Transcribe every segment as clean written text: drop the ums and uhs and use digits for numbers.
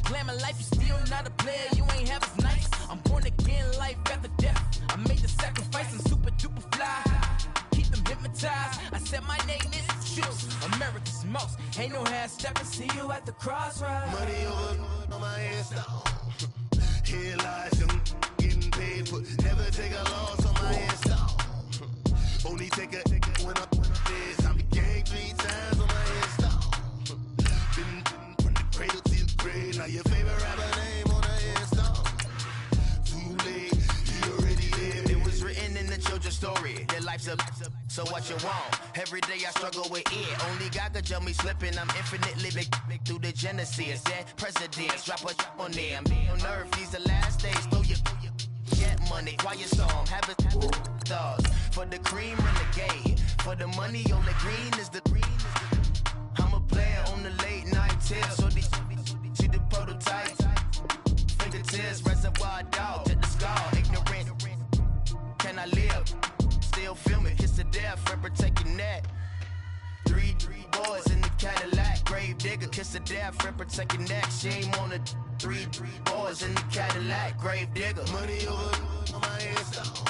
glamour life, you still not a player, you ain't half as nice. I'm born again, life after death. I made the sacrifice, I'm super duper fly. Keep them hypnotized. I said my name is Juice, America's most. Ain't no half stepping, see you at the crossroads. Money over on my install. Here lies young, getting paid for. Never take a loss on my install. Only take a when up this. I'm gang 3 times on my install. Been from the cradle to the grave. Now your favorite rapper name on the install. Too late, you already lived. It was written in the children's story. Their life's a so what you want? Every day I struggle with it. Only God could jump me slipping. I'm infinitely big through the genesis. Dead presidents, drop a on there. I'm on earth, these the last days. Throw your get money, quiet storm, have it stars. For the cream renegade, for the money on the green is the green. I'm a player on the late night till. So these see the prototype. Fingertips, reservoir dog, to the skull. Ignorant, can I live? Still film it, kiss to death, forever taking that. Three boys in the Cadillac, grave digger, kiss to death, forever taking that. Shame on the three boys in the Cadillac, grave digger. Money over on my install.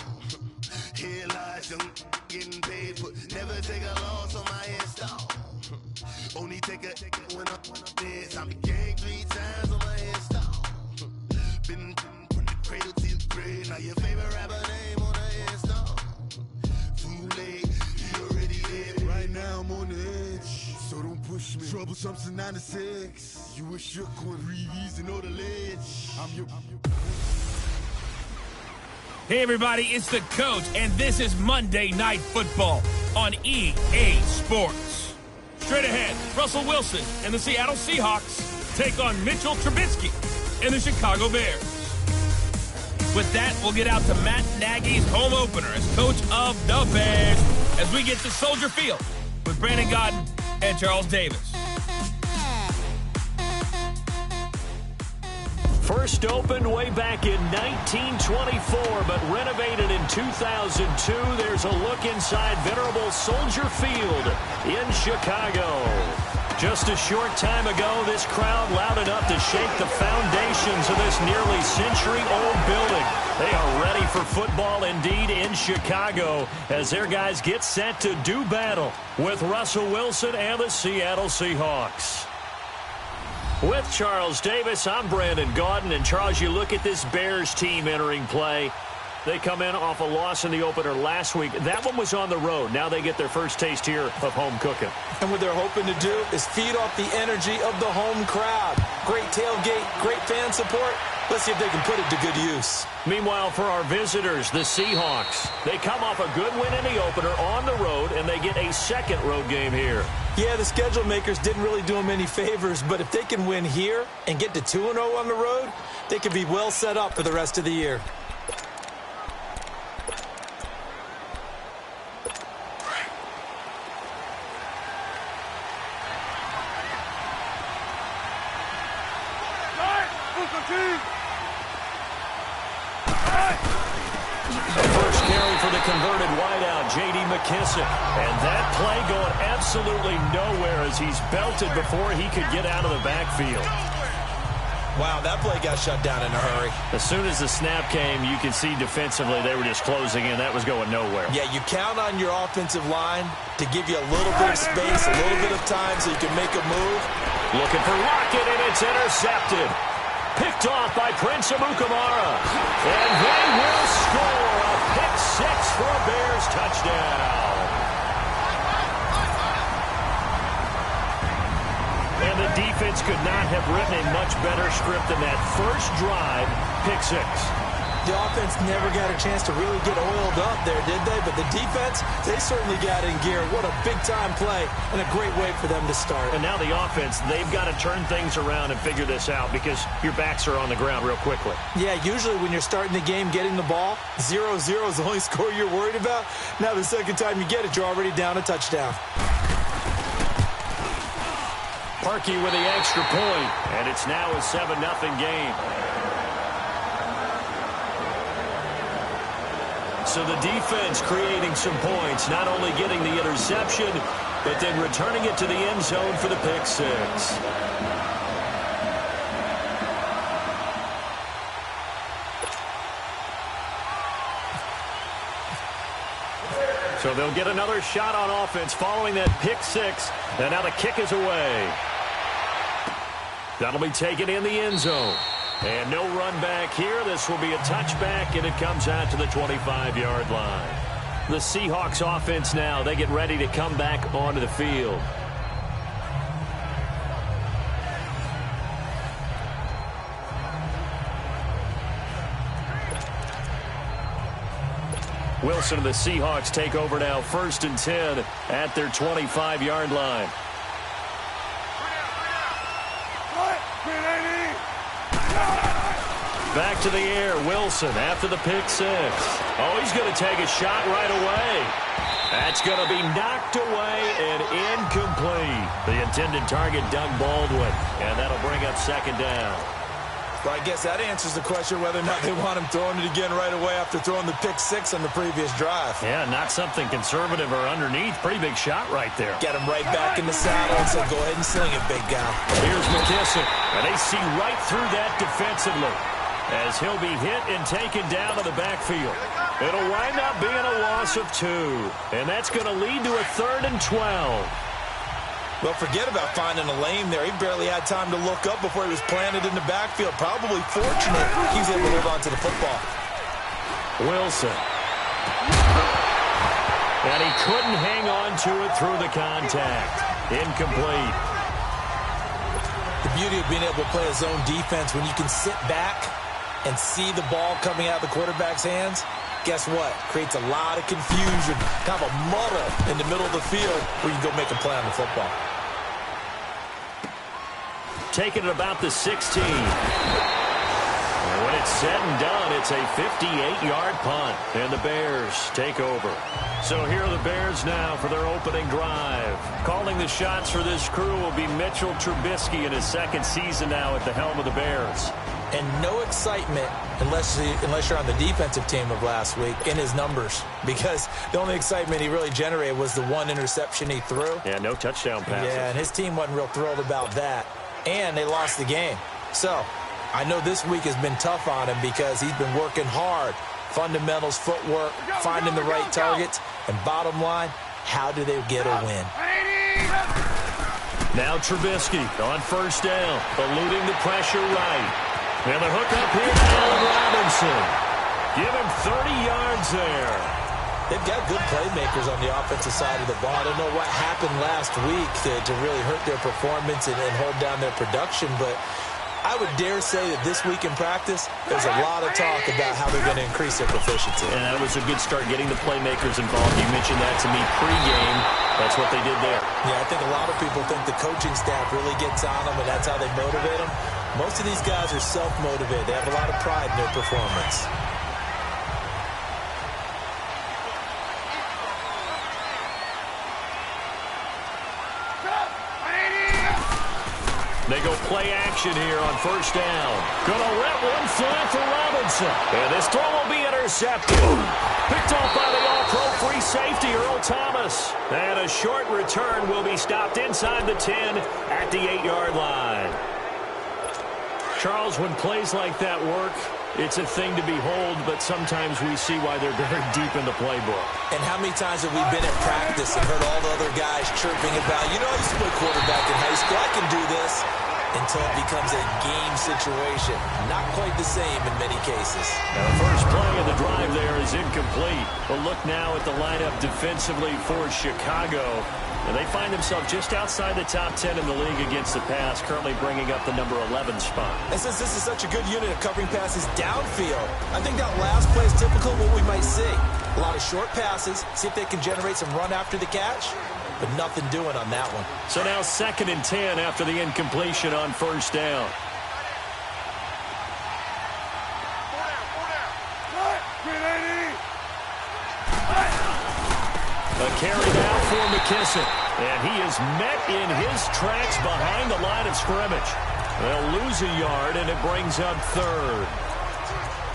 Here lies young, getting paid for. Never take a loss on my install. Only take a when up this. I'm gang 3 times on my install. Been from the cradle to the grave. Now your favorite rapper name on the install. Too late, you already lived. Right now I'm on the edge, so don't push me. Troublesome to 9 to 6. You a shook one, breathe easy, know the ledge. I'm your. Hey everybody, it's the coach, and this is Monday Night Football on EA Sports. Straight ahead, Russell Wilson and the Seattle Seahawks take on Mitchell Trubisky and the Chicago Bears. With that, we'll get out to Matt Nagy's home opener as coach of the Bears as we get to Soldier Field with Brandon Godden and Charles Davis. First opened way back in 1924, but renovated in 2002. There's a look inside venerable Soldier Field in Chicago. Just a short time ago, this crowd loud enough to shake the foundations of this nearly century-old building. They are ready for football indeed in Chicago as their guys get set to do battle with Russell Wilson and the Seattle Seahawks. With Charles Davis, I'm Brandon Gaudin. And Charles, you look at this Bears team entering play. They come in off a loss in the opener last week. That one was on the road. Now they get their first taste here of home cooking. And what they're hoping to do is feed off the energy of the home crowd. Great tailgate, great fan support. Let's see if they can put it to good use. Meanwhile, for our visitors, the Seahawks, they come off a good win in the opener on the road, and they get a second road game here. Yeah, the schedule makers didn't really do them any favors, but if they can win here and get to 2-0 on the road, they could be well set up for the rest of the year. First carry for the converted wideout, J.D. McKissick. And that play going absolutely nowhere as he's belted before he could get out of the backfield. Wow, that play got shut down in a hurry. As soon as the snap came, you could see defensively they were just closing in. That was going nowhere. Yeah, you count on your offensive line to give you a little bit of space, a little bit of time so you can make a move. Looking for Lockett, and it's intercepted. Picked off by Prince Amukamara. And they will score a pick six for a Bears touchdown. And the defense could not have written a much better script than that first drive, pick six. The offense never got a chance to really get oiled up there, did they? But the defense, they certainly got in gear. What a big-time play and a great way for them to start. And now the offense, they've got to turn things around and figure this out because your backs are on the ground real quickly. Yeah, usually when you're starting the game getting the ball, 0-0 is the only score you're worried about. Now the second time you get it, you're already down a touchdown. Parkey with the extra point, and it's now a 7-0 game. So the defense creating some points, not only getting the interception, but then returning it to the end zone for the pick six. So they'll get another shot on offense following that pick six. And now the kick is away. That'll be taken in the end zone. And no run back here. This will be a touchback, and it comes out to the 25-yard line. The Seahawks offense now, they get ready to come back onto the field. Wilson and the Seahawks take over now, 1st and 10 at their 25-yard line. Back to the air, Wilson after the pick six. Oh, he's going to take a shot right away. That's going to be knocked away and incomplete. The intended target, Doug Baldwin, and that'll bring up 2nd down. Well, I guess that answers the question whether or not they want him throwing it again right away after throwing the pick six on the previous drive. Yeah, not something conservative or underneath. Pretty big shot right there. Get him right back in the saddle and say, go ahead and sling it, big guy. Here's McKissick, and they see right through that defensively as he'll be hit and taken down to the backfield. It'll wind up being a loss of 2, and that's going to lead to a 3rd and 12. Well, forget about finding a lane there. He barely had time to look up before he was planted in the backfield. Probably fortunate he was able to hold on to the football. Wilson. And he couldn't hang on to it through the contact. Incomplete. The beauty of being able to play a zone defense when you can sit back and see the ball coming out of the quarterback's hands, guess what? Creates a lot of confusion, kind of a muddle in the middle of the field where you can go make a play on the football. Taking it about the 16. And when it's said and done, it's a 58-yard punt, and the Bears take over. So here are the Bears now for their opening drive. Calling the shots for this crew will be Mitchell Trubisky in his 2nd season now at the helm of the Bears. And no excitement unless you're on the defensive team of last week in his numbers, because the only excitement he really generated was the 1 interception he threw. Yeah, no touchdown passes. Yeah, and his team wasn't real thrilled about that. And they lost the game. So I know this week has been tough on him because he's been working hard. Fundamentals, footwork, finding the right targets. And bottom line, how do they get a win? Now Trubisky on 1st down, eluding the pressure right. And the hook up here to Allen Robinson. Give him 30 yards there. They've got good playmakers on the offensive side of the ball. I don't know what happened last week to really hurt their performance and hold down their production, but I would dare say that this week in practice, there's a lot of talk about how they're going to increase their proficiency. And that was a good start getting the playmakers involved. You mentioned that to me pregame. That's what they did there. Yeah, I think a lot of people think the coaching staff really gets on them, and that's how they motivate them. Most of these guys are self-motivated. They have a lot of pride in their performance. They go play action here on 1st down. Gonna let one fly for Robinson. And this throw will be intercepted. Picked off by the all-pro free safety, Earl Thomas. And a short return will be stopped inside the 10 at the 8-yard line. Charles, when plays like that work, it's a thing to behold, but sometimes we see why they're very deep in the playbook. And how many times have we been at practice and heard all the other guys chirping about, you know, I used to play quarterback in high school, I can do this, until it becomes a game situation. Not quite the same in many cases. Now the first play of the drive there is incomplete. A look now at the lineup defensively for Chicago. And they find themselves just outside the top 10 in the league against the pass, currently bringing up the number 11 spot. And since this is such a good unit of covering passes downfield, I think that last play is typical of what we might see. A lot of short passes, see if they can generate some run after the catch, but nothing doing on that one. So now 2nd and 10 after the incompletion on 1st down. A carry now for McKissick. And he is met in his tracks behind the line of scrimmage. They'll lose a yard, and it brings up 3rd.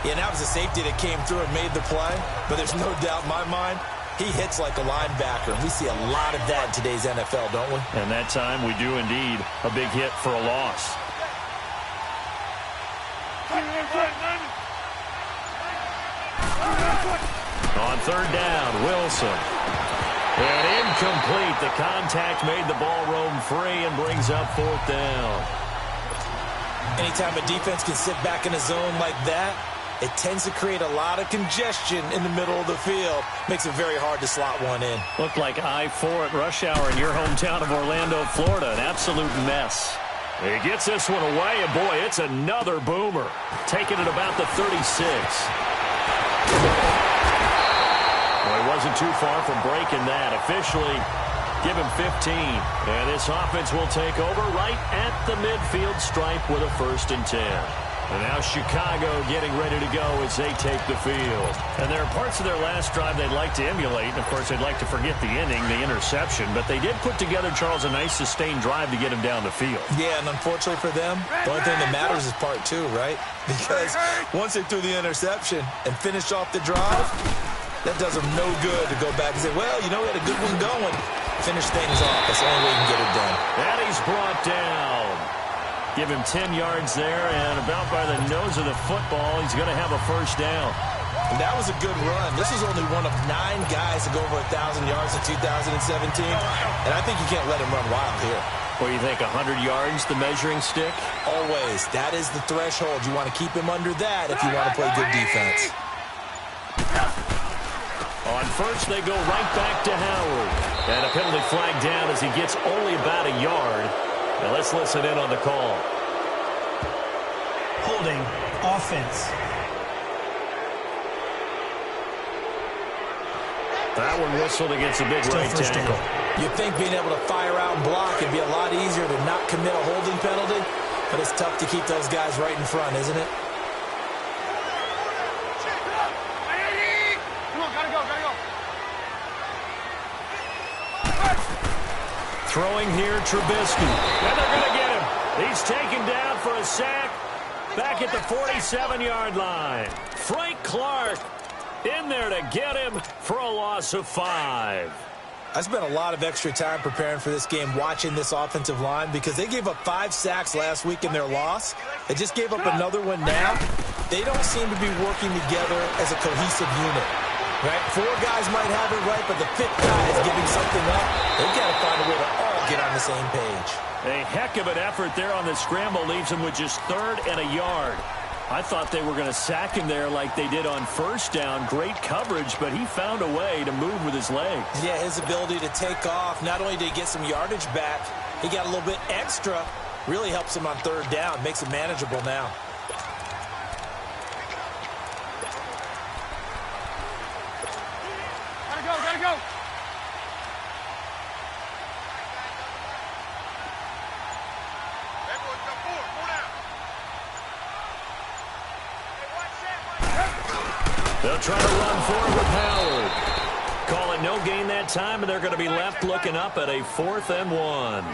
Yeah, that was a safety that came through and made the play. But there's no doubt in my mind, he hits like a linebacker. And we see a lot of that in today's NFL, don't we? And that time we do indeed. A big hit for a loss. On 3rd down, Wilson. And incomplete. The contact made the ball roam free and brings up 4th down. Anytime a defense can sit back in a zone like that, it tends to create a lot of congestion in the middle of the field. Makes it very hard to slot one in. Looked like I-4 at rush hour in your hometown of Orlando, Florida. An absolute mess. He gets this one away, and boy, it's another boomer. Taking it about the 36. Well, he wasn't too far from breaking that. Officially, give him 15. And this offense will take over right at the midfield stripe with a 1st and 10. And now Chicago getting ready to go as they take the field. And there are parts of their last drive they'd like to emulate. And, of course, they'd like to forget the inning, the interception. But they did put together, Charles, a nice sustained drive to get him down the field. Yeah, and unfortunately for them, the only thing that matters is part 2, right? Because once they threw the interception and finished off the drive, that does them no good to go back and say, well, you know, we had a good one going. Finish things off. That's the only way you can get it done. And he's brought down. Give him 10 yards there, and about by the nose of the football, he's going to have a 1st down. And that was a good run. This is only one of 9 guys to go over 1,000 yards in 2017, and I think you can't let him run wild here. What do you think, 100 yards, the measuring stick? Always. That is the threshold. You want to keep him under that if you want to play good defense. On 1st, they go right back to Howard. And a penalty flag down as he gets only about a yard. Now let's listen in on the call. Holding offense. That one whistled against a big right tackle. You'd think being able to fire out and block would be a lot easier to not commit a holding penalty, but it's tough to keep those guys right in front, isn't it? Throwing here, Trubisky. And they're going to get him. He's taken down for a sack back at the 47-yard line. Frank Clark in there to get him for a loss of 5. I spent a lot of extra time preparing for this game watching this offensive line because they gave up 5 sacks last week in their loss. They just gave up another one now. They don't seem to be working together as a cohesive unit. Right? 4 guys might have it right, but the 5th guy is giving something up. They've got to find a way to all get on the same page. A heck of an effort there on the scramble leaves him with just 3rd and a yard. I thought they were going to sack him there like they did on 1st down. Great coverage, but he found a way to move with his legs. Yeah, his ability to take off. Not only did he get some yardage back, he got a little bit extra. Really helps him on 3rd down. Makes it manageable now. Gotta go. They'll try to run forward with Howard. Call it no gain that time, and they're going to be left looking up at a 4th and 1.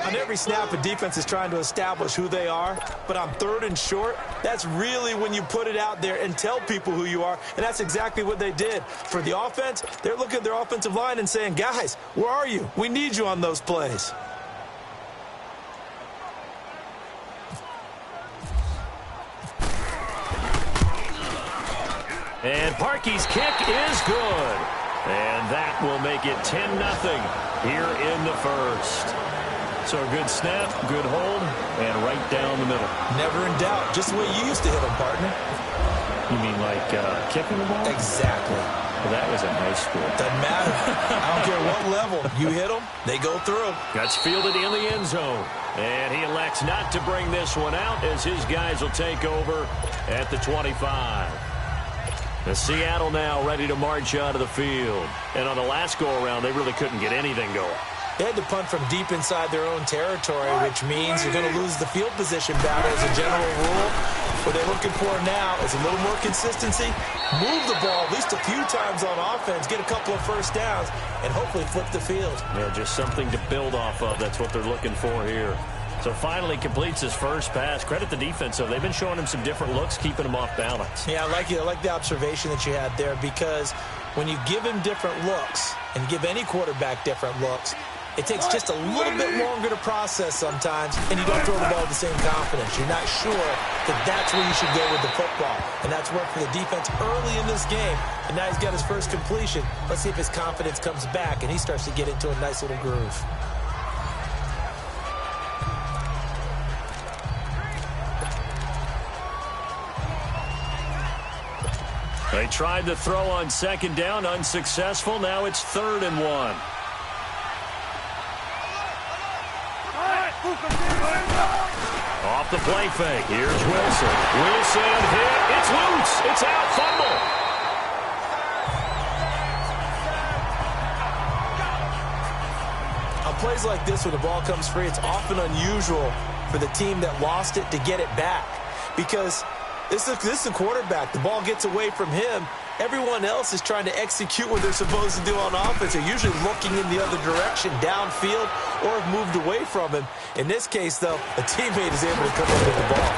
On every snap, a defense is trying to establish who they are, but on 3rd and short, that's really when you put it out there and tell people who you are, and that's exactly what they did. For the offense, they're looking at their offensive line and saying, guys, where are you? We need you on those plays. And Parkey's kick is good. And that will make it 10-0 here in the 1st. So a good snap, good hold, and right down the middle. Never in doubt. Just the way you used to hit them, partner. You mean like kicking the ball? Exactly. Well, that was in high school. Doesn't matter. I don't care what level. You hit them, they go through. That's fielded in the end zone. And he elects not to bring this one out as his guys will take over at the 25. The Seattle now ready to march out of the field. And on the last go-around, they really couldn't get anything going. They had to punt from deep inside their own territory, which means you're going to lose the field position battle as a general rule. What they're looking for now is a little more consistency, move the ball at least a few times on offense, get a couple of 1st downs, and hopefully flip the field. Yeah, just something to build off of. That's what they're looking for here. So finally completes his first pass. Credit the defense, though. They've been showing him some different looks, keeping him off balance. Yeah, I like the observation that you had there, because when you give him different looks and give any quarterback different looks, it takes just a little bit longer to process sometimes, and you don't throw the ball with the same confidence. You're not sure that that's where you should go with the football. And that's worked for the defense early in this game. And now he's got his first completion. Let's see if his confidence comes back and he starts to get into a nice little groove. They tried to throw on second down, unsuccessful. Now it's 3rd and 1. Off the play fake. Here's Wilson. Wilson hit. It's loose. It's out. Fumble. On plays like this, when the ball comes free, it's often unusual for the team that lost it to get it back. Because this is the quarterback. The ball gets away from him. Everyone else is trying to execute what they're supposed to do on offense. They're usually looking in the other direction, downfield, or have moved away from him. In this case, though, a teammate is able to come up with the ball.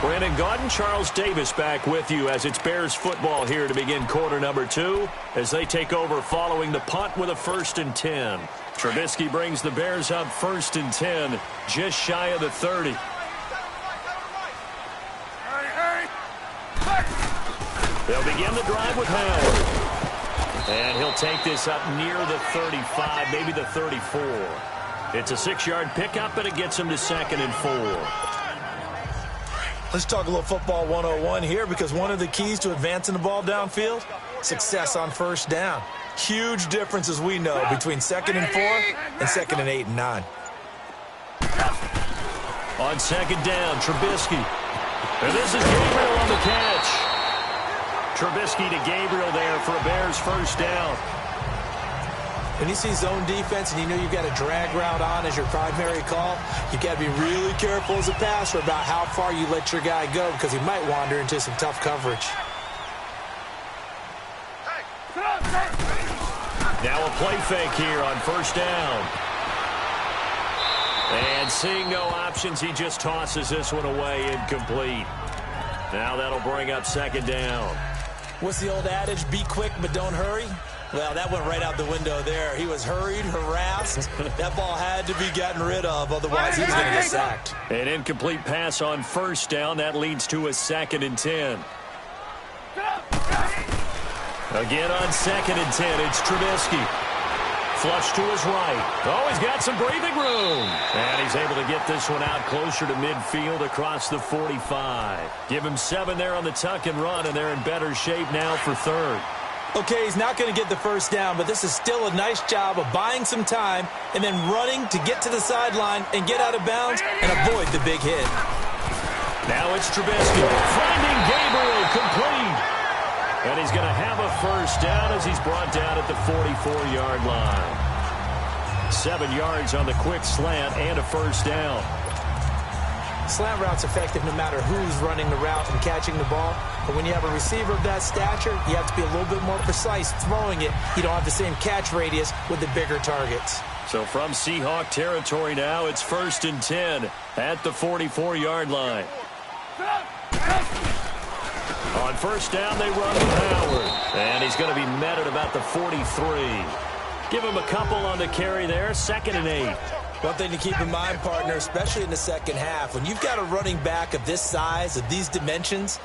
Brandon Gaudin, Charles Davis back with you as it's Bears football here to begin quarter number 2 as they take over following the punt with a 1st and 10. Trubisky brings the Bears up 1st and 10, just shy of the 30. They'll begin the drive with Howard. And he'll take this up near the 35, maybe the 34. It's a 6-yard pickup, and it gets him to 2nd and 4. Let's talk a little football 101 here, because one of the keys to advancing the ball downfield, success on 1st down. Huge difference, as we know, between 2nd and 4 and 2nd and 8 and 9. On 2nd down, Trubisky. And this is Gabriel on the catch. Trubisky to Gabriel there for a Bears 1st down. When you see zone defense and you know you've got a drag route on as your primary call, you've got to be really careful as a passer about how far you let your guy go, because he might wander into some tough coverage. Now a play fake here on 1st down. And seeing no options, he just tosses this one away, incomplete. Now that'll bring up 2nd down. What's the old adage? Be quick, but don't hurry. Well, that went right out the window there. He was hurried, harassed. That ball had to be gotten rid of, otherwise he was going to get sacked. An incomplete pass on 1st down. That leads to a 2nd and 10. Again on 2nd and 10, it's Trubisky. Flush to his right. Oh, he's got some breathing room. And he's able to get this one out closer to midfield across the 45. Give him 7 there on the tuck and run, and they're in better shape now for 3rd. Okay, he's not going to get the 1st down, but this is still a nice job of buying some time and then running to get to the sideline and get out of bounds and avoid the big hit. Now it's Trubisky finding Gabriel complete. And he's going to have a 1st down as he's brought down at the 44-yard line. 7 yards on the quick slant and a 1st down. Slant route's effective no matter who's running the route and catching the ball. But when you have a receiver of that stature, you have to be a little bit more precise throwing it. You don't have the same catch radius with the bigger targets. So from Seahawk territory now, it's 1st and 10 at the 44-yard line. On 1st down, they run with Howard. And he's going to be met at about the 43. Give him a couple on the carry there. 2nd and 8. One thing to keep in mind, partner, especially in the second half, when you've got a running back of this size, of these dimensions,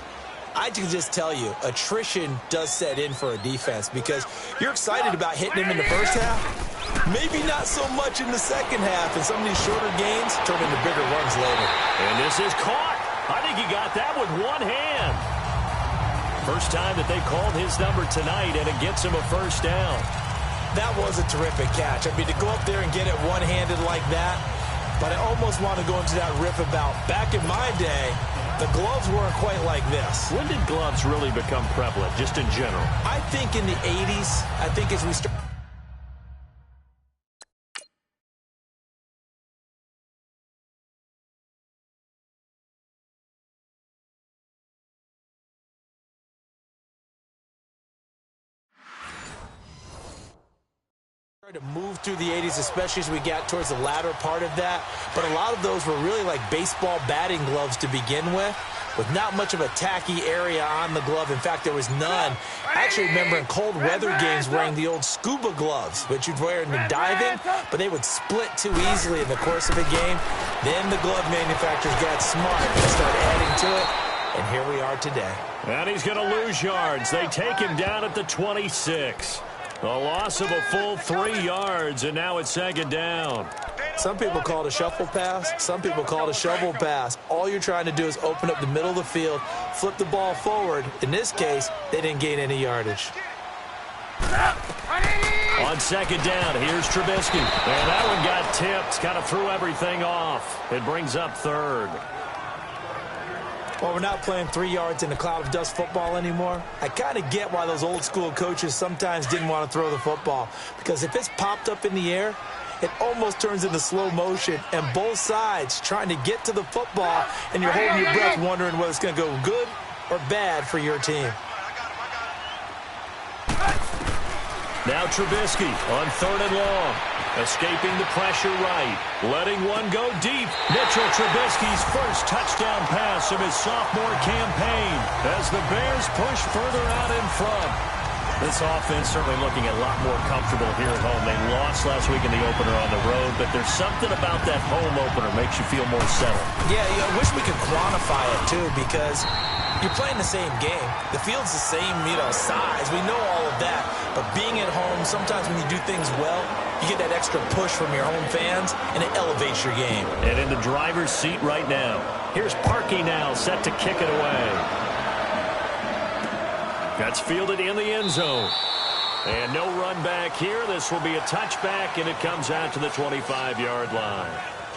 I can just tell you, attrition does set in for a defense, because you're excited about hitting him in the first half. Maybe not so much in the second half, and some of these shorter gains turn into bigger runs later. And this is caught. I think he got that with one hand. First time that they called his number tonight, and it gets him a 1st down. That was a terrific catch. I mean, to go up there and get it one-handed like that, but I almost want to go into that riff about back in my day, the gloves weren't quite like this. When did gloves really become prevalent, just in general? I think in the 80s. I think as we start. to move through the 80s, especially as we got towards the latter part of that. But a lot of those were really like baseball batting gloves to begin with not much of a tacky area on the glove. In fact, there was none. I actually remember in cold weather games wearing the old scuba gloves, which you'd wear in the diving, but they would split too easily in the course of a game. Then the glove manufacturers got smart and started adding to it, and here we are today. And he's going to lose yards. They take him down at the 26. A loss of a full 3 yards, and now it's second down. Some people call it a shuffle pass. Some people call it a shovel pass. All you're trying to do is open up the middle of the field, flip the ball forward. In this case, they didn't gain any yardage. On second down, here's Trubisky. And that one got tipped, kind of threw everything off. It brings up third. Well, we're not playing 3 yards in a cloud of dust football anymore. I kind of get why those old school coaches sometimes didn't want to throw the football. Because if it's popped up in the air, it almost turns into slow motion. And both sides trying to get to the football, and you're holding your breath wondering whether it's going to go good or bad for your team. Now Trubisky on third and long. Escaping the pressure right. Letting one go deep. Mitchell Trubisky's first touchdown pass of his sophomore campaign as the Bears push further out in front. This offense certainly looking a lot more comfortable here at home. They lost last week in the opener on the road, but there's something about that home opener makes you feel more settled. Yeah, I wish we could quantify it, too, because you're playing the same game. The field's the same, size. We know all of that. But being at home, sometimes when you do things well, you get that extra push from your home fans, and it elevates your game. And in the driver's seat right now. Here's Parkey now, set to kick it away. That's fielded in the end zone. And no run back here. This will be a touchback, and it comes out to the 25-yard line.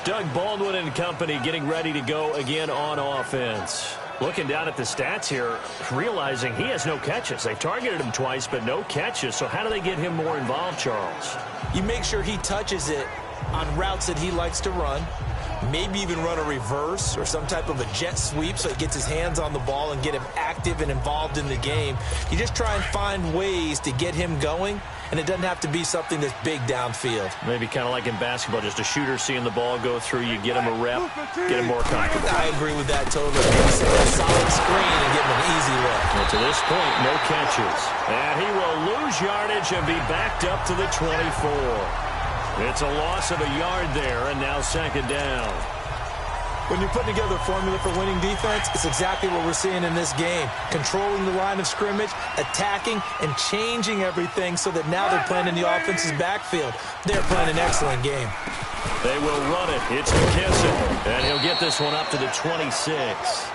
Doug Baldwin and company getting ready to go again on offense. Looking down at the stats here, realizing he has no catches. They've targeted him twice, but no catches. So how do they get him more involved, Charles? You make sure he touches it on routes that he likes to run. Maybe even run a reverse or some type of a jet sweep so he gets his hands on the ball and get him active and involved in the game. You just try and find ways to get him going, and it doesn't have to be something that's big downfield. Maybe kind of like in basketball, just a shooter seeing the ball go through, you get him a rep, get him more comfortable. I agree with that totally. Set a solid screen and give him an easy look. Well, to this point, no catches. And he will lose yardage and be backed up to the 24. It's a loss of a yard there, and now second down. When you're putting together a formula for winning defense, it's exactly what we're seeing in this game. Controlling the line of scrimmage, attacking, and changing everything so that now they're playing in the offense's backfield. They're playing an excellent game. They will run it. It's McKissick, and he'll get this one up to the 26.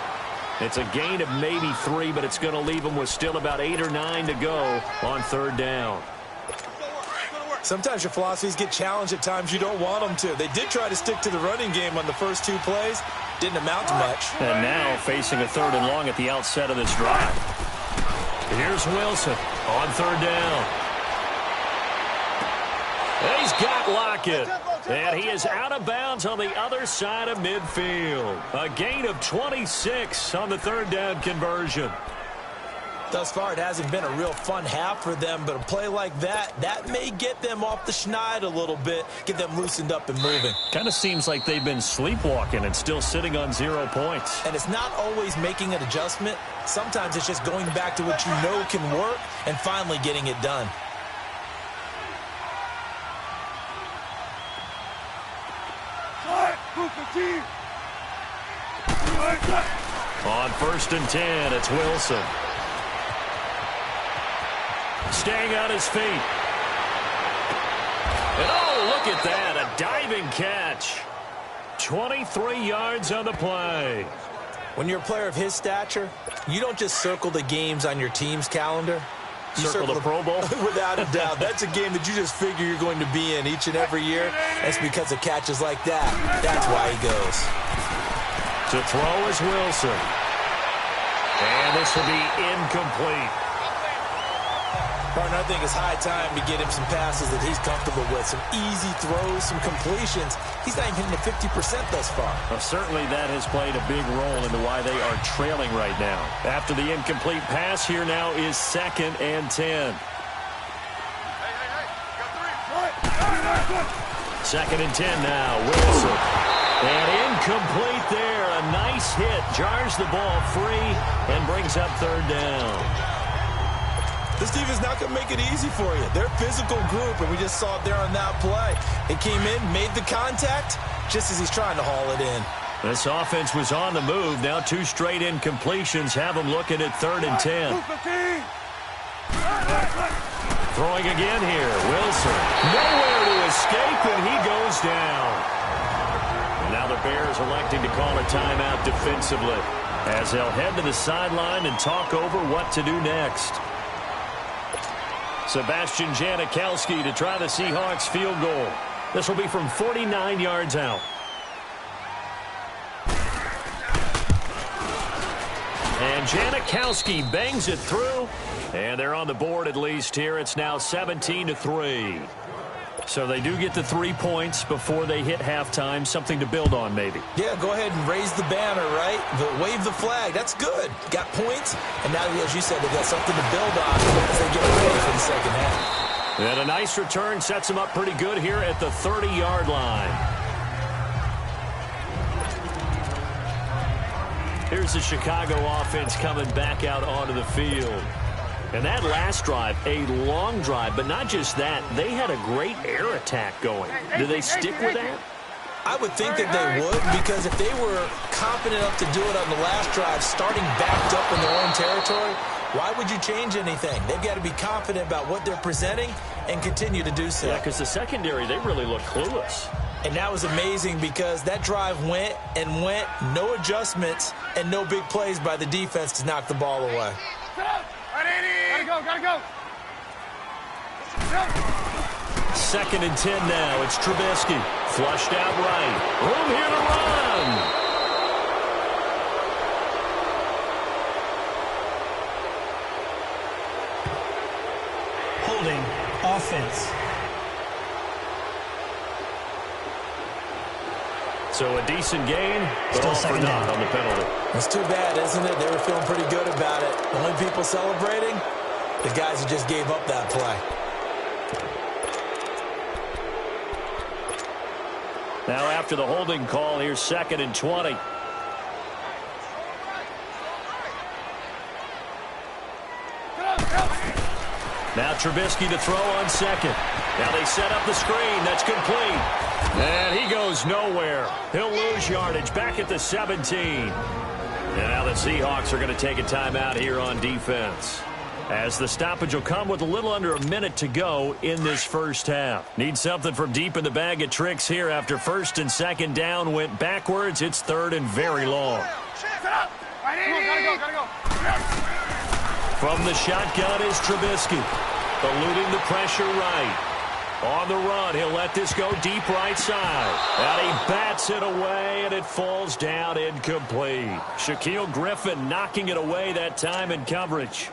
It's a gain of maybe 3, but it's going to leave them with still about 8 or 9 to go on third down. Sometimes your philosophies get challenged at times you don't want them to. They did try to stick to the running game on the first 2 plays. Didn't amount to much. And now facing a third and long at the outset of this drive. Here's Wilson on third down. And he's got Lockett. And he is out of bounds on the other side of midfield. A gain of 26 on the third down conversion. Thus far, it hasn't been a real fun half for them, but a play like that may get them off the schneid a little bit, get them loosened up and moving. Kind of seems like they've been sleepwalking and still sitting on 0 points. And it's not always making an adjustment. Sometimes it's just going back to what you know can work and finally getting it done. On first and 10, it's Wilson. Staying on his feet. And oh, look at that, a diving catch. 23 yards on the play. When you're a player of his stature, you don't just circle the games on your team's calendar. You circle the Pro Bowl? Without a doubt. That's a game that you just figure you're going to be in each and every year. That's because of catches like that. That's why he goes. To throw is Wilson. And this will be incomplete. Partner, I think it's high time to get him some passes that he's comfortable with. Some easy throws, some completions. He's not even hitting the 50% thus far. Well, certainly that has played a big role into why they are trailing right now. After the incomplete pass, here now is second and 10. 2nd and 10 now. Wilson. And incomplete there. A nice hit. Jars the ball free and brings up 3rd down. This defense is not going to make it easy for you. They're a physical group, and we just saw it there on that play. It came in, made the contact, just as he's trying to haul it in. This offense was on the move. Now 2 straight incompletions have them looking at 3rd and 10. Throwing again here. Wilson. Nowhere to escape, and he goes down. And now the Bears electing to call a timeout defensively as they'll head to the sideline and talk over what to do next. Sebastian Janikowski to try the Seahawks field goal. This will be from 49 yards out. And Janikowski bangs it through. And they're on the board at least here. It's now 17-3. So they do get the 3 points before they hit halftime. Something to build on, maybe. Yeah, go ahead and raise the banner, right? But wave the flag. That's good. Got points. And now, as you said, they got something to build on as they get ready for the second half. And a nice return sets them up pretty good here at the 30-yard line. Here's the Chicago offense coming back out onto the field. And that last drive, a long drive, but not just that. They had a great air attack going. Do they stick with that? I would think that they would, because if they were confident enough to do it on the last drive, starting backed up in their own territory, why would you change anything? They've got to be confident about what they're presenting and continue to do so. Yeah, because the secondary, they really look clueless. And that was amazing because that drive went and went, no adjustments, and no big plays by the defense to knock the ball away. Gotta go. 2nd and 10 now. It's Trubisky. Flushed out right. Room here to run. Holding offense. So a decent gain, but Still all for naught on the penalty. That's too bad, isn't it? They were feeling pretty good about it. The only people celebrating, the guys who just gave up that play. Now after the holding call, here's 2nd and 20. Now Trubisky to throw on 2nd. Now they set up the screen. That's complete. And he goes nowhere. He'll lose yardage back at the 17. And now the Seahawks are going to take a timeout here on defense, as the stoppage will come with a little under a minute to go in this first half. Need something from deep in the bag of tricks here after 1st and 2nd down went backwards. It's 3rd and very long. Gotta go. From the shotgun is Trubisky, eluding the pressure right. On the run, he'll let this go deep right side. And he bats it away, and it falls down incomplete. Shaquille Griffin knocking it away that time in coverage.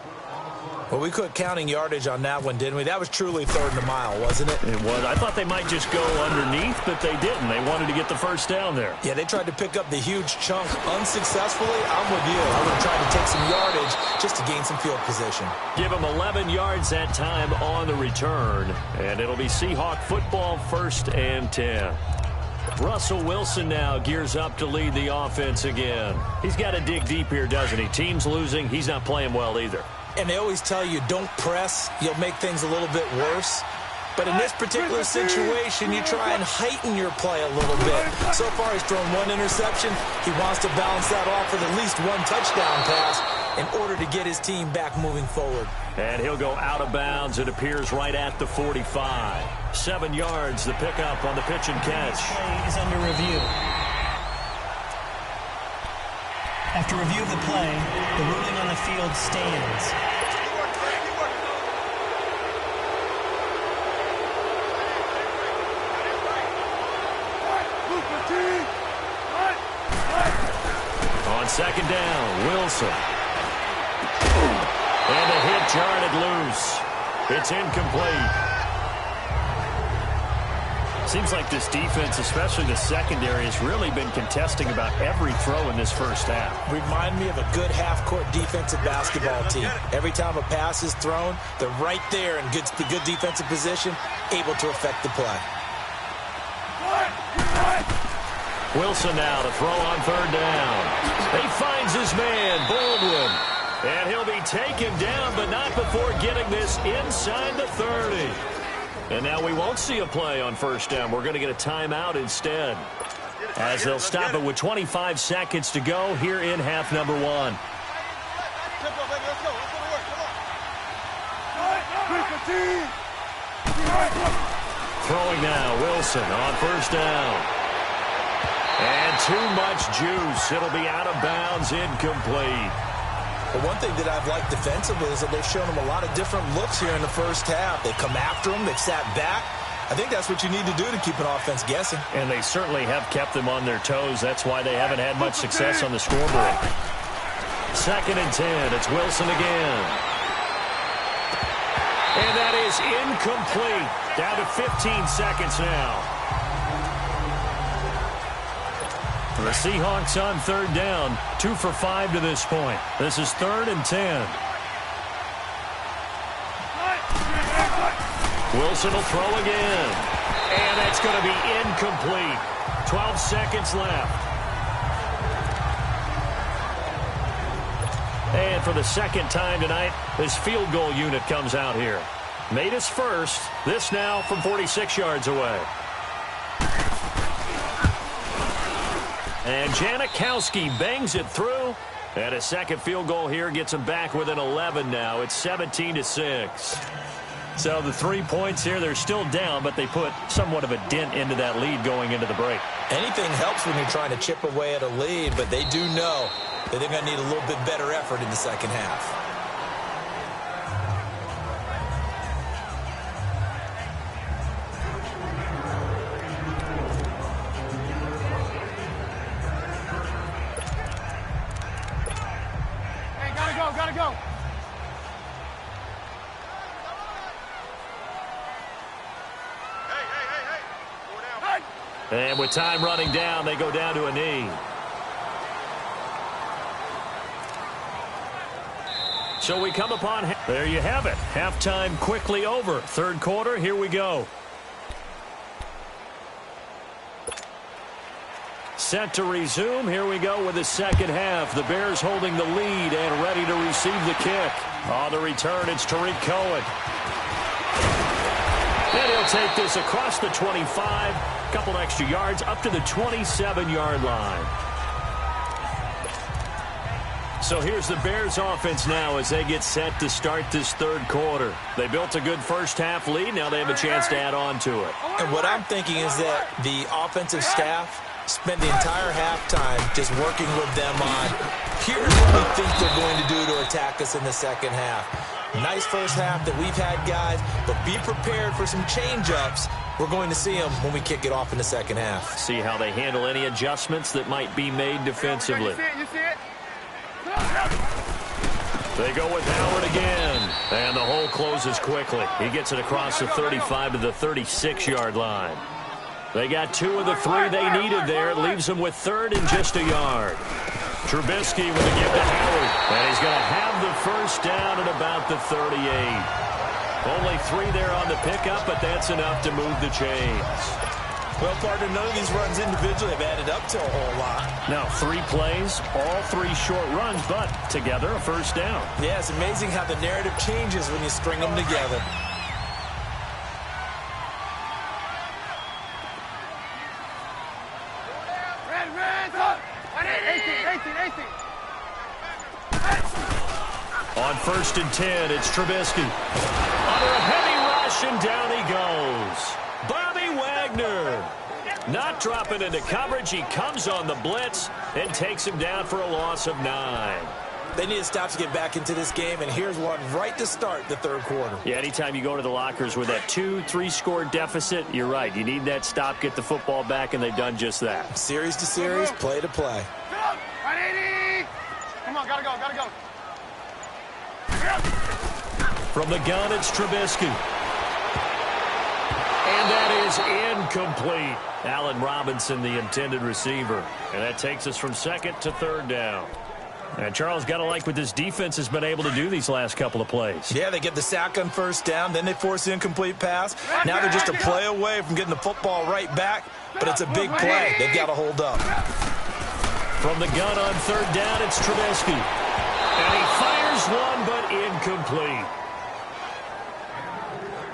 Well, we quit counting yardage on that one, didn't we? That was truly 3rd and a mile, wasn't it? It was. I thought they might just go underneath, but they didn't. They wanted to get the first down there. Yeah, they tried to pick up the huge chunk unsuccessfully. I'm with you. I would have tried to take some yardage just to gain some field position. Give them 11 yards that time on the return, and it'll be Seahawk football, 1st and 10. Russell Wilson now gears up to lead the offense again. He's got to dig deep here, doesn't he? Team's losing. He's not playing well either. And they always tell you, don't press. You'll make things a little bit worse. But in this particular situation, you try and heighten your play a little bit. So far, he's thrown 1 interception. He wants to balance that off with at least 1 touchdown pass in order to get his team back moving forward. And he'll go out of bounds. It appears right at the 45. 7 yards, the pickup on the pitch and catch. This play is under review. After review of the play, the ruling on the field stands. On 2nd down, Wilson. And a hit jarred it loose. It's incomplete. Seems like this defense, especially the secondary, has really been contesting about every throw in this first half. Remind me of a good half-court defensive basketball team. Every time a pass is thrown, they're right there in good defensive position, able to affect the play. Wilson now to throw on third down. He finds his man, Baldwin. And he'll be taken down, but not before getting this inside the 30. And now we won't see a play on first down. We're going to get a timeout instead, as they'll stop it with 25 seconds to go here in half number 1. Throwing now, Wilson on first down. And too much juice. It'll be out of bounds, incomplete. But one thing that I've liked defensively is that they've shown them a lot of different looks here in the first half. They've come after them. They've sat back. I think that's what you need to do to keep an offense guessing. And they certainly have kept them on their toes. That's why they haven't had much success on the scoreboard. 2nd and 10. It's Wilson again. And that is incomplete. Down to 15 seconds now. The Seahawks on third down. 2 for 5 to this point. This is 3rd and 10. Wilson will throw again. And that's going to be incomplete. 12 seconds left. And for the second time tonight, this field goal unit comes out here. Made his first. This now from 46 yards away. And Janikowski bangs it through. And a second field goal here gets him back within 11 now. It's 17-6. So the 3 points here, they're still down, but they put somewhat of a dent into that lead going into the break. Anything helps when you're trying to chip away at a lead, but they do know that they're going to need a little bit better effort in the second half. Gotta go. And with time running down, they go down to a knee. So we come upon, there you have it. Halftime quickly over. Third quarter, here we go. Set to resume. Here we go with the second half. The Bears holding the lead and ready to receive the kick. On the return, it's Tariq Cohen. And he'll take this across the 25. Couple extra yards up to the 27-yard line. So here's the Bears offense now as they get set to start this third quarter. They built a good first half lead. Now they have a chance to add on to it. And what I'm thinking is that the offensive staff spent the entire halftime just working with them on, here's what we think they're going to do to attack us in the second half. Nice first half that we've had, guys, but be prepared for some change-ups. We're going to see them when we kick it off in the second half. See how they handle any adjustments that might be made defensively. You see it? They go with Howard again. And the hole closes quickly. He gets it across the 35 to the 36-yard line. They got 2 of the 3 they needed there. It leaves them with third and just a yard. Trubisky with a give to Howard. And he's going to have the first down at about the 38. Only 3 there on the pickup, but that's enough to move the chains. Well, partner, none of these runs individually have added up to a whole lot. Now 3 plays, all 3 short runs, but together a first down. Yeah, it's amazing how the narrative changes when you string them together. On 1st and 10, it's Trubisky. Under a heavy rush, and down he goes. Bobby Wagner. Not dropping into coverage. He comes on the blitz and takes him down for a loss of 9. They need to stop to get back into this game, and here's one right to start the third quarter. Yeah, anytime you go to the lockers with that 2-3 score deficit, you're right. You need that stop, get the football back, and they've done just that. Series to series, play to play. Come on, gotta go. From the gun, it's Trubisky. And that is incomplete. Allen Robinson, the intended receiver. And that takes us from second to third down. And Charles, got to like what this defense has been able to do these last couple of plays. Yeah, they get the sack on first down, then they force the incomplete pass. Now they're just a play away from getting the football right back, but it's a big play. They've got to hold up. From the gun on third down, it's Trubisky. And he fires one, but incomplete.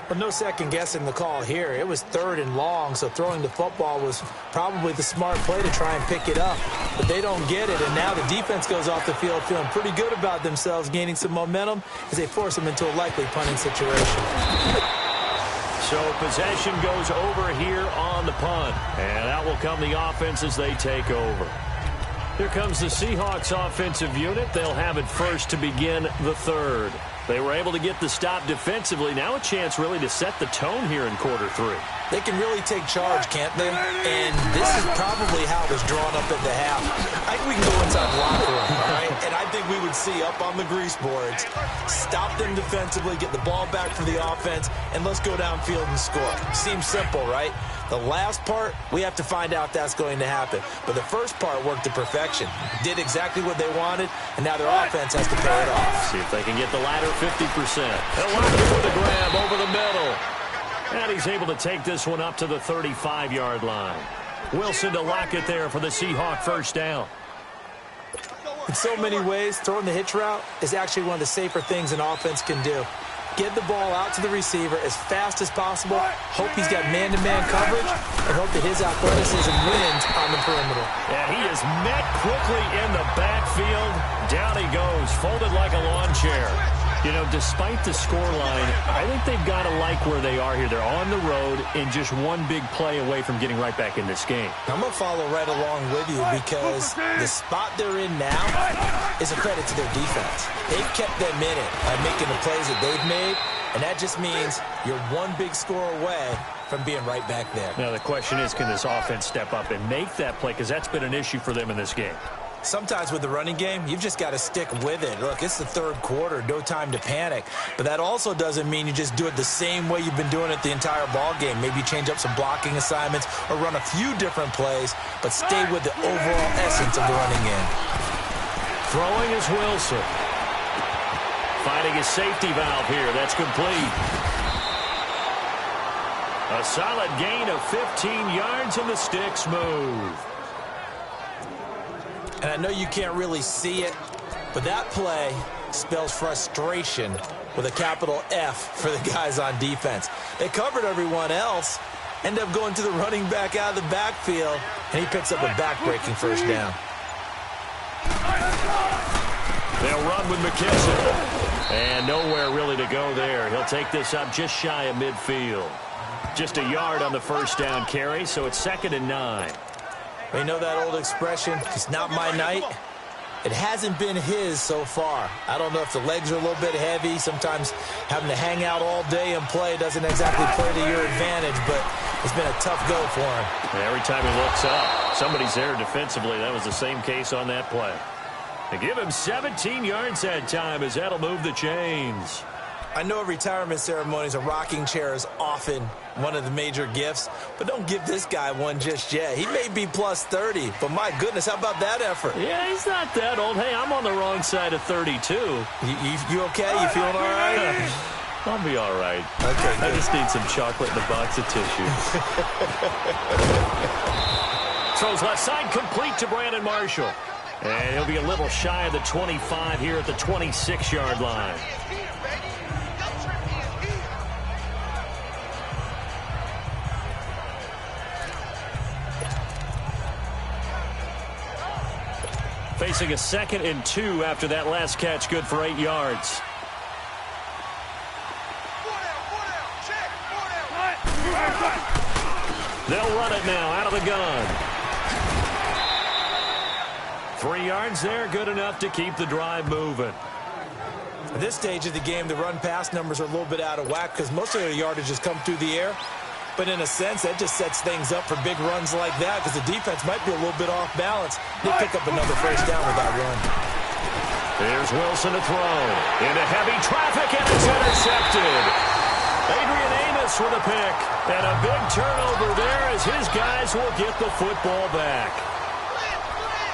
But no second guessing the call here. It was 3rd and long, so throwing the football was probably the smart play to try and pick it up. But they don't get it, and now the defense goes off the field feeling pretty good about themselves, gaining some momentum as they force them into a likely punting situation. So possession goes over here on the punt. And out will come the offense as they take over. Here comes the Seahawks offensive unit. They'll have it first to begin the 3rd. They were able to get the stop defensively. Now a chance really to set the tone here in quarter 3. They can really take charge, can't they? And this is probably how it was drawn up at the half. I think we can go inside the locker room, all right? And I think we would see up on the grease boards, stop them defensively, get the ball back for the offense, and let's go downfield and score. Seems simple, right? The last part, we have to find out if that's going to happen. But the first part worked to perfection. Did exactly what they wanted, and now their offense has to pay it off. See if they can get the latter 50%. They'll lock it with a grab over the middle. And he's able to take this one up to the 35-yard line. Wilson to lock it there for the Seahawk first down. In so many ways, throwing the hitch route is actually one of the safer things an offense can do. Get the ball out to the receiver as fast as possible, hope he's got man-to-man coverage, and hope that his athleticism wins on the perimeter. Yeah, he is met quickly in the backfield. Down he goes, folded like a lawn chair. You know, despite the scoreline, I think they've got to like where they are here. They're on the road and just one big play away from getting right back in this game. I'm going to follow right along with you because the spot they're in now is a credit to their defense. They've kept them in it by making the plays that they've made, and that just means you're one big score away from being right back there. Now, the question is, can this offense step up and make that play? Because that's been an issue for them in this game. Sometimes with the running game, you've just got to stick with it. Look, it's the 3rd quarter, no time to panic. But that also doesn't mean you just do it the same way you've been doing it the entire ball game. Maybe change up some blocking assignments or run a few different plays, but stay with the overall essence of the running game. Throwing is Wilson. Finding his safety valve here. That's complete. A solid gain of 15 yards and the sticks move. And I know you can't really see it, but that play spells frustration with a capital F for the guys on defense. They covered everyone else, end up going to the running back out of the backfield, and he picks up a back-breaking first down. They'll run with McKissick. And nowhere really to go there. He'll take this up just shy of midfield. Just a yard on the first down carry, so it's 2nd and 9. You know that old expression, it's not my night? It hasn't been his so far. I don't know if the legs are a little bit heavy. Sometimes having to hang out all day and play doesn't exactly play to your advantage, but it's been a tough go for him. And every time he looks up, somebody's there defensively. That was the same case on that play. They give him 17 yards that time as that'll move the chains. I know retirement ceremonies, a rocking chair is often one of the major gifts, but don't give this guy one just yet. He may be plus 30, but my goodness, how about that effort? Yeah, he's not that old. Hey, I'm on the wrong side of 32. You okay? You feeling all right? I'll be all right. Okay, I just need some chocolate and a box of tissues. Throws left side, complete to Brandon Marshall. And he'll be a little shy of the 25 here at the 26-yard line. Facing a 2nd and 2 after that last catch, good for 8 yards. They'll run it now out of the gun. 3 yards there, good enough to keep the drive moving. At this stage of the game, the run-pass numbers are a little bit out of whack because most of their yardage has come through the air. But in a sense, that just sets things up for big runs like that because the defense might be a little bit off balance. They pick up another first down with that run. Here's Wilson to throw. Into heavy traffic, and it's intercepted. Adrian Amos with a pick. And a big turnover there as his guys will get the football back.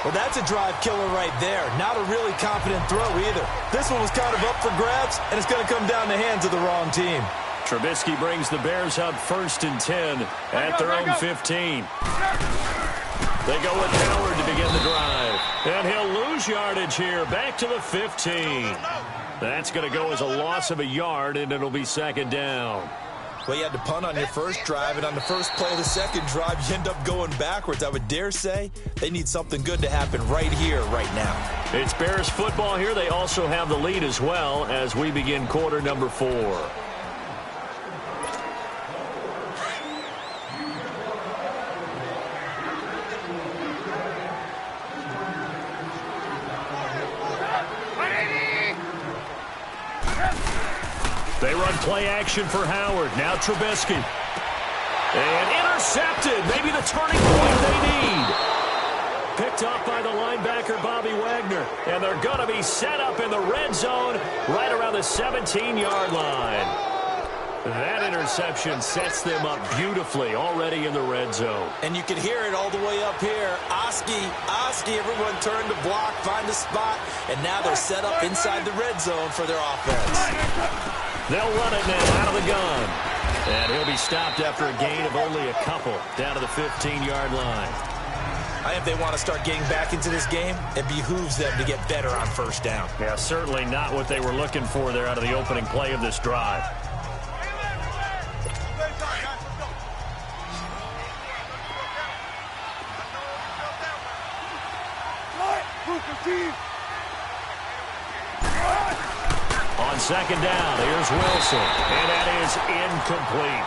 Well, that's a drive killer right there. Not a really confident throw either. This one was kind of up for grabs, and it's going to come down the hands of the wrong team. Trubisky brings the Bears up 1st and 10 at their own 15. They go with Howard to begin the drive. And he'll lose yardage here. Back to the 15. That's going to go as a loss of a yard, and it'll be 2nd down. Well, you had to punt on your first drive, and on the first play of the second drive, you end up going backwards. I would dare say they need something good to happen right here, right now. It's Bears football here. They also have the lead as well as we begin quarter number 4. They run play action for Howard. Now Trubisky. And intercepted. Maybe the turning point they need. Picked up by the linebacker, Bobby Wagner. And they're going to be set up in the red zone right around the 17-yard line. That interception sets them up beautifully already in the red zone. And you can hear it all the way up here. Oski, everyone turned to block, find a spot, and now they're set up inside the red zone for their offense. They'll run it now out of the gun. And he'll be stopped after a gain of only a couple down to the 15-yard line. I think if they want to start getting back into this game, it behooves them to get better on first down. Yeah, certainly not what they were looking for there out of the opening play of this drive. On 2nd down, here's Wilson, and that is incomplete.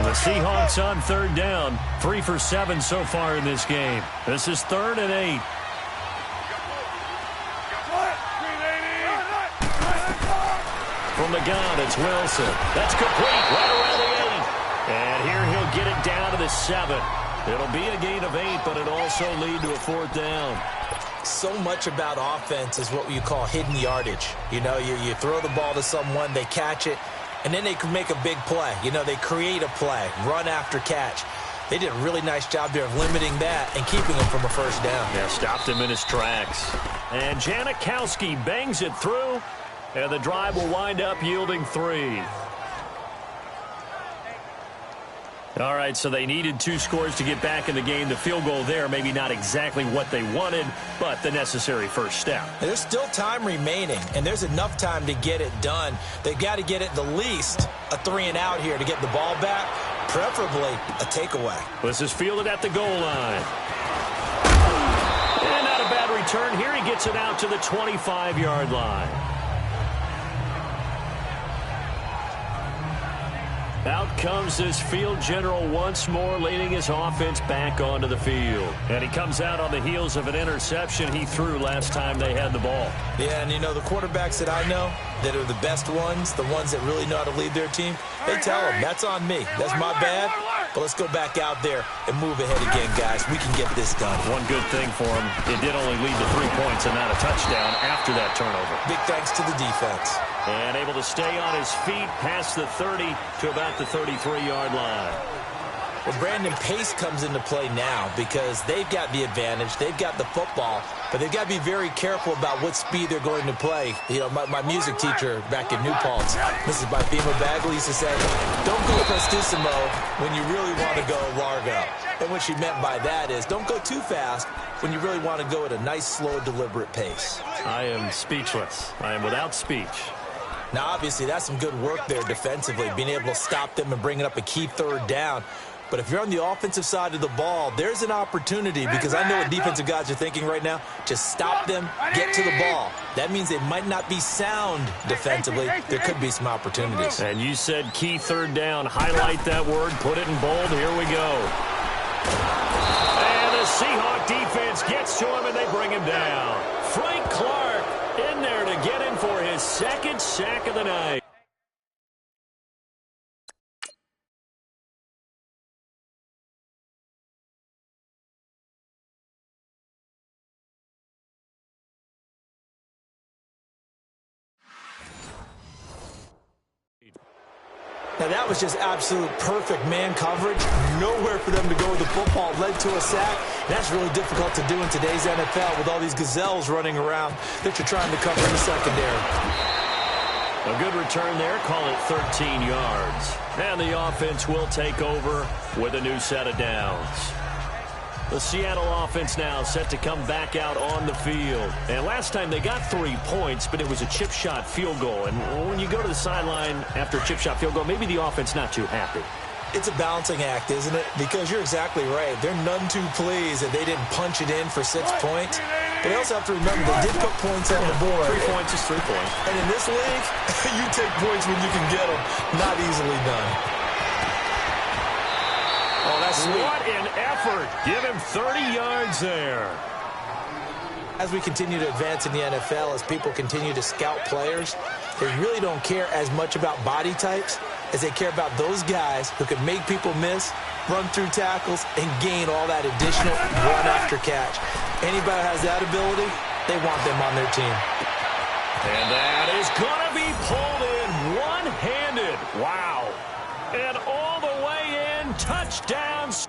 The Seahawks on 3rd down, 3 for 7 so far in this game. This is 3rd and 8. From the gun, it's Wilson. That's complete right around the 8. And here he'll get it down to the 7. It'll be a gain of 8, but it'll also lead to a 4th down. So much about offense is what you call hidden yardage. You know, you throw the ball to someone, they catch it, and then they can make a big play. You know, they create a play, run after catch. They did a really nice job there of limiting that and keeping him from a first down. Yeah, stopped him in his tracks. And Janikowski bangs it through, and the drive will wind up yielding 3. All right, so they needed 2 scores to get back in the game. The field goal there, maybe not exactly what they wanted, but the necessary first step. There's still time remaining, and there's enough time to get it done. They've got to get at the least a 3-and-out here to get the ball back, preferably a takeaway. This is fielded at the goal line. And not a bad return here. He gets it out to the 25-yard line. Out comes this field general once more, leading his offense back onto the field. And he comes out on the heels of an interception he threw last time they had the ball. Yeah, and you know, the quarterbacks that I know that are the best ones, the ones that really know how to lead their team, they tell them, that's on me. That's my bad. But let's go back out there and move ahead again, guys. We can get this done. One good thing for him, it did only lead to 3 points and not a touchdown after that turnover. Big thanks to the defense. And able to stay on his feet past the 30 to about the 33-yard line. Well, Brandon, pace comes into play now because they've got the advantage. They've got the football, but they've got to be very careful about what speed they're going to play. You know, my music teacher back in New Paltz, Mrs. Bifema Bagley, used to say, don't go prestissimo when you really want to go largo. And what she meant by that is don't go too fast when you really want to go at a nice, slow, deliberate pace. I am speechless. I am without speech. Now, obviously, that's some good work there defensively, being able to stop them and bringing up a key 3rd down. But if you're on the offensive side of the ball, there's an opportunity because I know what defensive guys are thinking right now. Just stop them, get to the ball. That means they might not be sound defensively. There could be some opportunities. And you said key 3rd down. Highlight that word. Put it in bold. Here we go. And the Seahawk defense gets to him, and they bring him down. Frank Clark in there to get him for his 2nd sack of the night. Now, that was just absolute perfect man coverage. Nowhere for them to go with the football. Led to a sack. That's really difficult to do in today's NFL with all these gazelles running around that you're trying to cover in the secondary. A good return there. Call it 13 yards. And the offense will take over with a new set of downs. The Seattle offense now set to come back out on the field. And last time they got 3 points, but it was a chip shot field goal. And when you go to the sideline after a chip shot field goal, maybe the offense not too happy. It's a balancing act, isn't it? Because you're exactly right. They're none too pleased that they didn't punch it in for 6 points. But you also have to remember they did put points on the board. 3 points is 3 points. And in this league, you take points when you can get them. Not easily done. Oh, that's sweet. What an effort. Give him 30 yards there. As we continue to advance in the NFL, as people continue to scout players, they really don't care as much about body types as they care about those guys who can make people miss, run through tackles, and gain all that additional run after catch. Anybody who has that ability, they want them on their team. And that is going to be pulled in one-handed. Wow. And all the way in, touchdowns.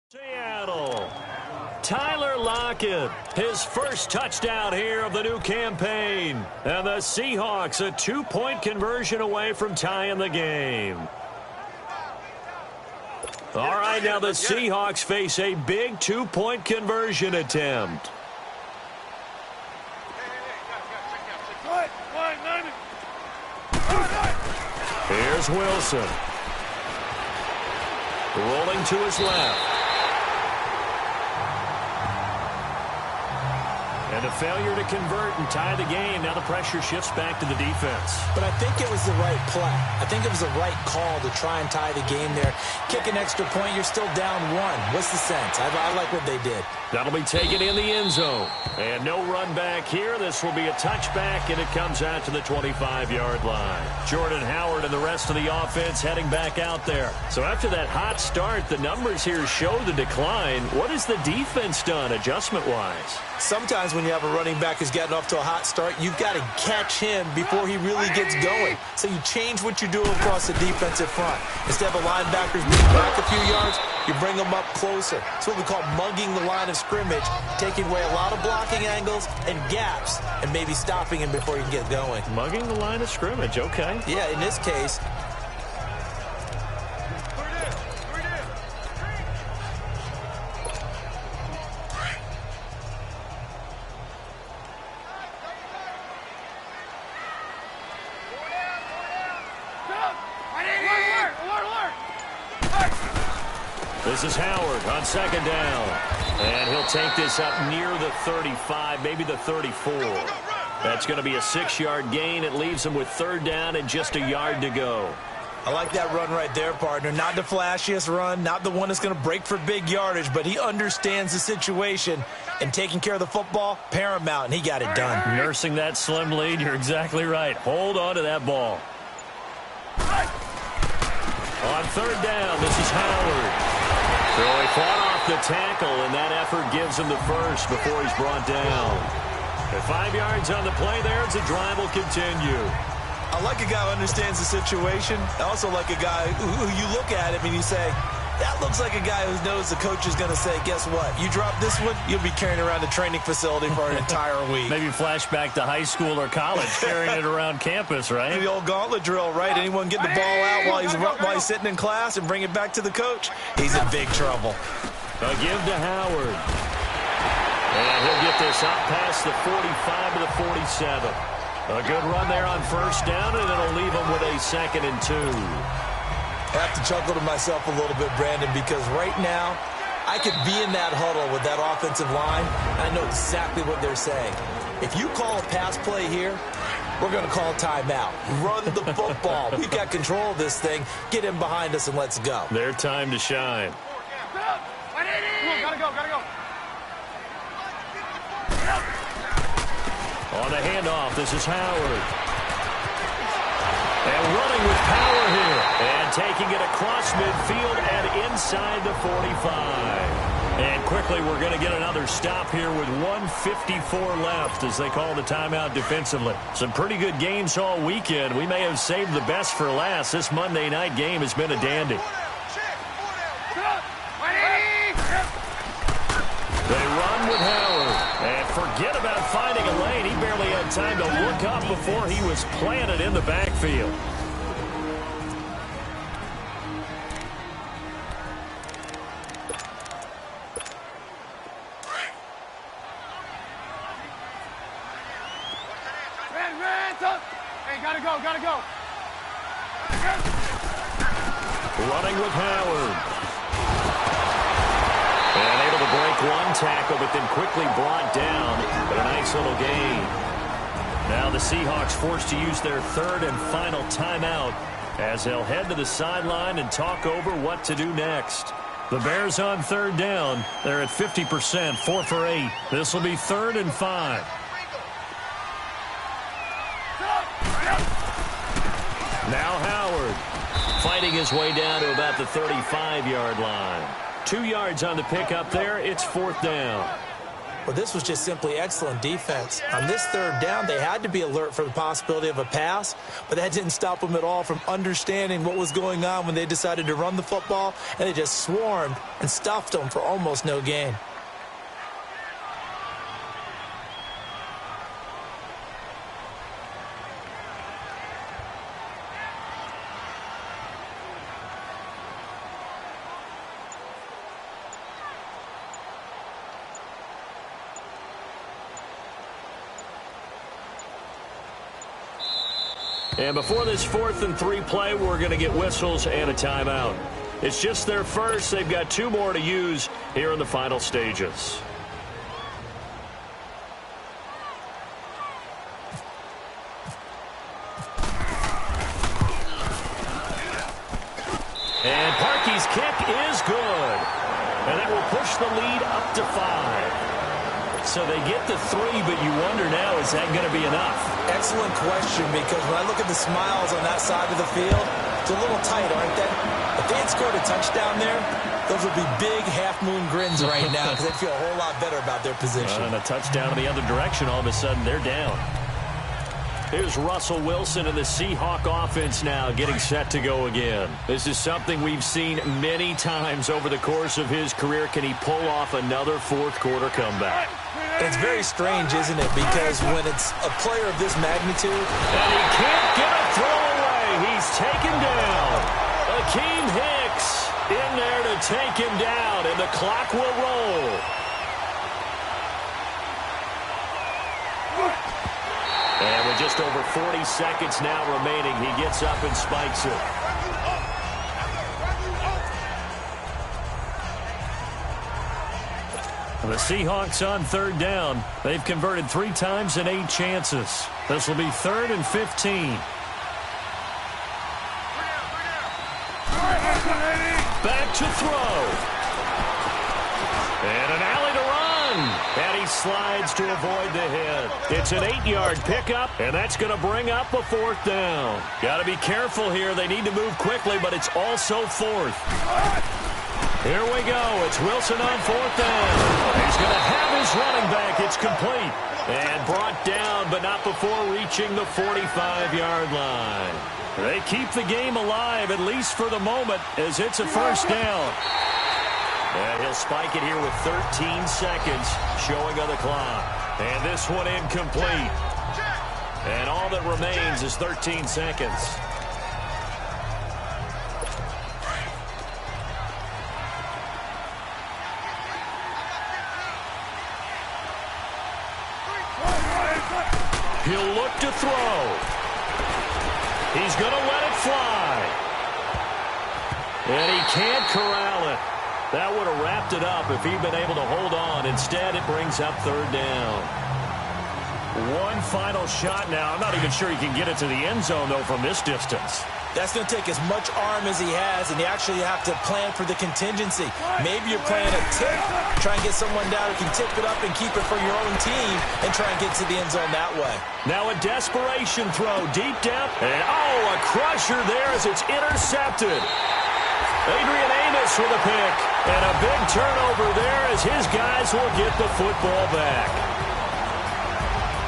Seattle. Tyler Lockett, his first touchdown here of the new campaign. And the Seahawks a 2-point conversion away from tying the game. All right, now the Seahawks face a big 2-point conversion attempt. Here's Wilson. Rolling to his left. And a failure to convert and tie the game. Now the pressure shifts back to the defense. But I think it was the right play. I think it was the right call to try and tie the game there. Kick an extra point, you're still down 1. What's the sense? I like what they did. That'll be taken in the end zone. And no run back here. This will be a touchback, and it comes out to the 25-yard line. Jordan Howard and the rest of the offense heading back out there. So after that hot start, the numbers here show the decline. What has the defense done adjustment-wise? Sometimes when you have a running back who's getting off to a hot start, you've got to catch him before he really gets going. So you change what you do across the defensive front. Instead of the linebackers being back a few yards, you bring them up closer. It's what we call mugging the line of scrimmage, taking away a lot of blocking angles and gaps, and maybe stopping him before you can get going. Mugging the line of scrimmage, okay. Yeah, in this case. This is Howard on second down. And he'll take this up near the 35, maybe the 34. That's going to be a 6-yard gain. It leaves him with third down and just a yard to go. I like that run right there, partner. Not the flashiest run, not the one that's going to break for big yardage, but he understands the situation, and taking care of the football, paramount, and he got it done. Nursing that slim lead, you're exactly right. Hold on to that ball. On third down, this is Howard. So he fought off the tackle, and that effort gives him the first before he's brought down. At 5 yards on the play there, the drive will continue. I like a guy who understands the situation. I also like a guy who you look at him and you say, that looks like a guy who knows the coach is going to say, guess what? You drop this one, you'll be carrying around the training facility for an entire week. Maybe flashback to high school or college, carrying it around campus, right? The old gauntlet drill, right? Anyone get the ball out while he's sitting in class and bring it back to the coach? He's in big trouble. A give to Howard. And he'll get this up past the 45 to the 47. A good run there on first down, and it'll leave him with a 2nd and 2. I have to chuckle to myself a little bit, Brandon, because right now I could be in that huddle with that offensive line, and I know exactly what they're saying. If you call a pass play here, we're going to call a timeout. Run the football. We've got control of this thing. Get him behind us and let's go. Their time to shine. On the handoff, this is Howard. And running with power here. And taking it across midfield and inside the 45. And quickly, we're going to get another stop here with 1:54 left as they call the timeout defensively. Some pretty good games all weekend. We may have saved the best for last. This Monday night game has been a dandy. They run with Howard. And forget about finding a lane. He barely had time to look up before he was planted in the backfield. Gotta go. Running with Howard. And able to break one tackle, but then quickly brought down. But a nice little gain. Now the Seahawks forced to use their third and final timeout as they'll head to the sideline and talk over what to do next. The Bears on third down. They're at 50%, 4 for 8. This will be 3rd and 5. Now Howard fighting his way down to about the 35-yard line. 2 yards on the pickup there. It's 4th down. Well, this was just simply excellent defense. On this 3rd down, they had to be alert for the possibility of a pass, but that didn't stop them at all from understanding what was going on when they decided to run the football, and they just swarmed and stuffed them for almost no gain. And before this 4th and 3 play, we're going to get whistles and a timeout. It's just their first. They've got 2 more to use here in the final stages. And Parkey's kick is good. And that will push the lead up to 5. So they get the 3, but you wonder now, is that going to be enough? Excellent question, because when I look at the smiles on that side of the field, it's a little tight, aren't they? If they had scored a touchdown there, those would be big half-moon grins right now because they'd feel a whole lot better about their position. And a touchdown in the other direction, all of a sudden they're down. Here's Russell Wilson and the Seahawk offense now getting set to go again. This is something we've seen many times over the course of his career. Can he pull off another 4th quarter comeback? It's very strange, isn't it? Because when it's a player of this magnitude... And he can't get a throw away. He's taken down. Akeem Hicks in there to take him down, and the clock will roll. And with just over 40 seconds now remaining, he gets up and spikes it. The Seahawks on 3rd down. They've converted 3 times in 8 chances. This will be 3rd and 15. Back to throw. And an alley to run. And he slides to avoid the hit. It's an 8-yard pickup, and that's going to bring up a 4th down. Got to be careful here. They need to move quickly, but it's also 4th. Here we go. It's Wilson on 4th down. He's going to have his running back. It's complete. And brought down, but not before reaching the 45-yard line. They keep the game alive, at least for the moment, as it's a 1st down. And he'll spike it here with 13 seconds showing on the clock. And this one incomplete. And all that remains is 13 seconds. He'll look to throw. He's going to let it fly. And he can't corral it. That would have wrapped it up if he'd been able to hold on. Instead, it brings up 3rd down. One final shot now. I'm not even sure he can get it to the end zone, though, from this distance. That's going to take as much arm as he has, and you actually have to plan for the contingency. Maybe you're playing a tip, try and get someone down who can tip it up and keep it for your own team and try and get to the end zone that way. Now a desperation throw deep down, and a crusher there as it's intercepted. Adrian Amos with a pick, and a big turnover there as his guys will get the football back.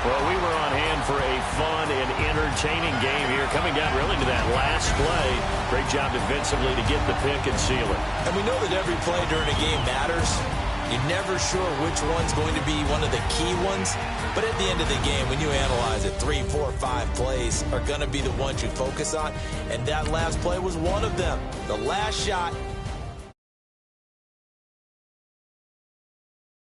Well, we were on hand for a fun and entertaining game here, coming down really to that last play. Great job defensively to get the pick and seal it. And we know that every play during a game matters. You're never sure which one's going to be one of the key ones. But at the end of the game, when you analyze it, 3, 4, 5 plays are going to be the ones you focus on. And that last play was one of them. The last shot